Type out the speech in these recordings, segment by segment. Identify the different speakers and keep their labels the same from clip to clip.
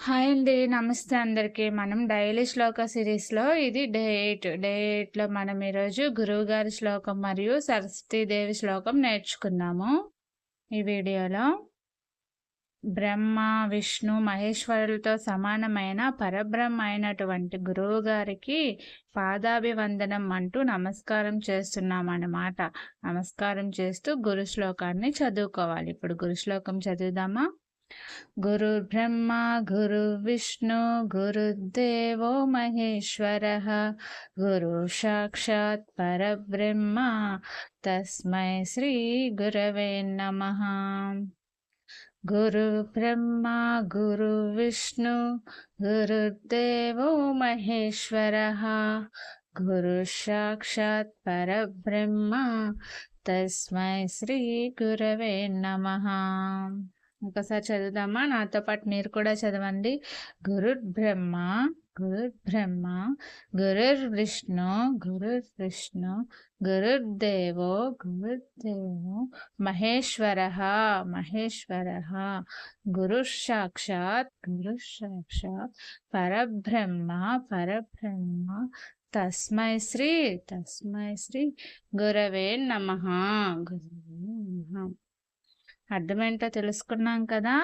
Speaker 1: Hi అండి. నమస్తే అందరికి. మనం డైలీ శ్లోక సిరీస్‌లో ఇది డే 8. డే 8లో మనం ఈరోజు గురువుగారి శ్లోకం మరియు సరస్వతీదేవి శ్లోకం నేర్చుకుందాము. ఈ వీడియోలో బ్రహ్మ, విష్ణు, మహేశ్వరులతో సమానమైన పరబ్రహ్మ అయినటువంటి గురువుగారికి పాదాభివందనం అంటూ నమస్కారం చేస్తున్నామన్నమాట. నమస్కారం చేస్తూ గురు శ్లోకాన్ని చదువుకోవాలి. ఇప్పుడు గురు శ్లోకం చదువుదామా? गुरुर्ब्रह्मा गुरुर्विष्णु गुरुर्देवो महेश्वरः गुरुसाक्षात् परब्रह्म तस्मै श्रीगुरवे नमः। गुरुर्ब्रह्मा गुरुर्विष्णु गुरुर्देवो महेश्वरः गुरुसाक्षात् परब्रह्म तस्मै श्रीगुरवे नमः। ఒకసారి చదువుదామా? నాతో పాటు మీరు కూడా చదవండి. గురుర్బ్రహ్మ గురుర్బ్రహ్మ గురుర్విష్ణు గురుర్విష్ణు గురుర్దేవో గురుర్దేవో మహేశ్వరః మహేశ్వరః గురుసాక్షాత్ గురుసాక్షాత్ పరబ్రహ్మ పరబ్రహ్మ తస్మై శ్రీ గురవే నమః. గురవే నమః. అర్థమేంటో తెలుసుకున్నాం కదా.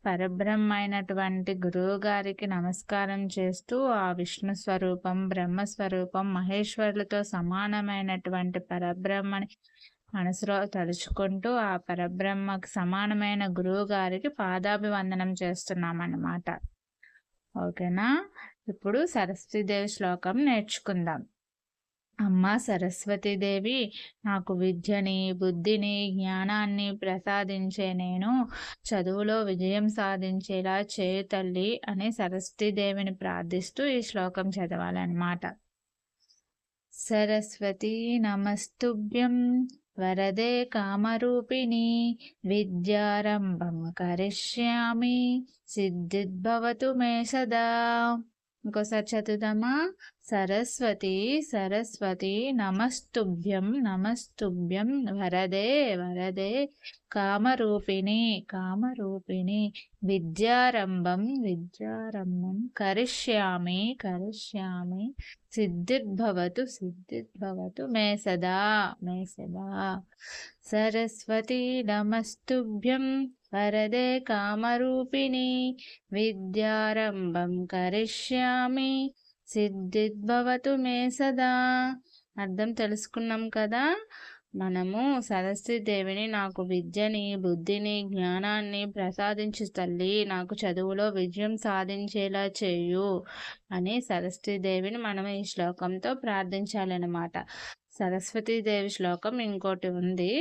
Speaker 1: పరబ్రహ్మ అయినటువంటి గురువు గారికి నమస్కారం చేస్తూ ఆ విష్ణు స్వరూపం, బ్రహ్మస్వరూపం, మహేశ్వరులతో సమానమైనటువంటి పరబ్రహ్మని మనసులో తలుచుకుంటూ ఆ పరబ్రహ్మకు సమానమైన గురువు గారికి పాదాభివందనం చేస్తున్నాం అన్నమాట. ఓకేనా? ఇప్పుడు సరస్వతీదేవి శ్లోకం నేర్చుకుందాం. అమ్మా సరస్వతీదేవి, నాకు విద్యని, బుద్ధిని, జ్ఞానాన్ని ప్రసాదించే, నేను చదువులో విజయం సాధించేలా చేయు తల్లి అని సరస్వతీదేవిని ప్రార్థిస్తూ ఈ శ్లోకం చదవాలన్నమాట. సరస్వతీ నమస్తుభ్యం వరదే కామరూపిణి విద్యారంభం కరిష్యామి సిద్ధిద్భవతు మే సదా. ఇంకోసారి చదువుదామా? సరస్వతి సరస్వతి నమస్తుభ్యం నమస్తుభ్యం వరదే వరదే కామరూపిణి కామరూపిణి విద్యారంభం విద్యారంభం కరిష్యామి కరిష్యామి సిద్ధిర్భవతు మే సదా మే సదా. సరస్వతి నమస్తుభ్యం వరదే కామరూపిణి విద్యారంభం కరిష్యామి సిద్ధిద్భవతు మే సదా. అర్థం తెలుసుకున్నాం కదా. మనము సరస్వతీదేవిని నాకు విద్యని, బుద్ధిని, జ్ఞానాన్ని ప్రసాదించు తల్లి, నాకు చదువులో విజయం సాధించేలా చేయు అని సరస్వతీదేవిని మనం ఈ శ్లోకంతో ప్రార్థించాలన్నమాట. సరస్వతీదేవి శ్లోకం ఇంకోటి ఉంది,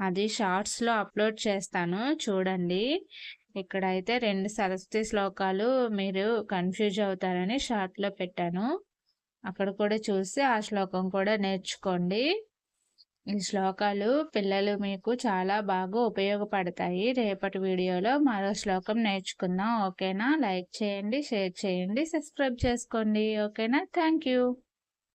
Speaker 1: అది షార్ట్స్లో అప్లోడ్ చేస్తాను, చూడండి. ఇక్కడైతే 2 సరస్వతి శ్లోకాలు మీరు కన్ఫ్యూజ్ అవుతారని షార్ట్లో పెట్టాను. అక్కడ కూడా చూసి ఆ శ్లోకం కూడా నేర్చుకోండి. ఈ శ్లోకాలు పిల్లలు మీకు చాలా బాగా ఉపయోగపడతాయి. రేపటి వీడియోలో మరో శ్లోకం నేర్చుకుందాం. ఓకేనా? లైక్ చేయండి, షేర్ చేయండి, సబ్స్క్రైబ్ చేసుకోండి. ఓకేనా? Thank you.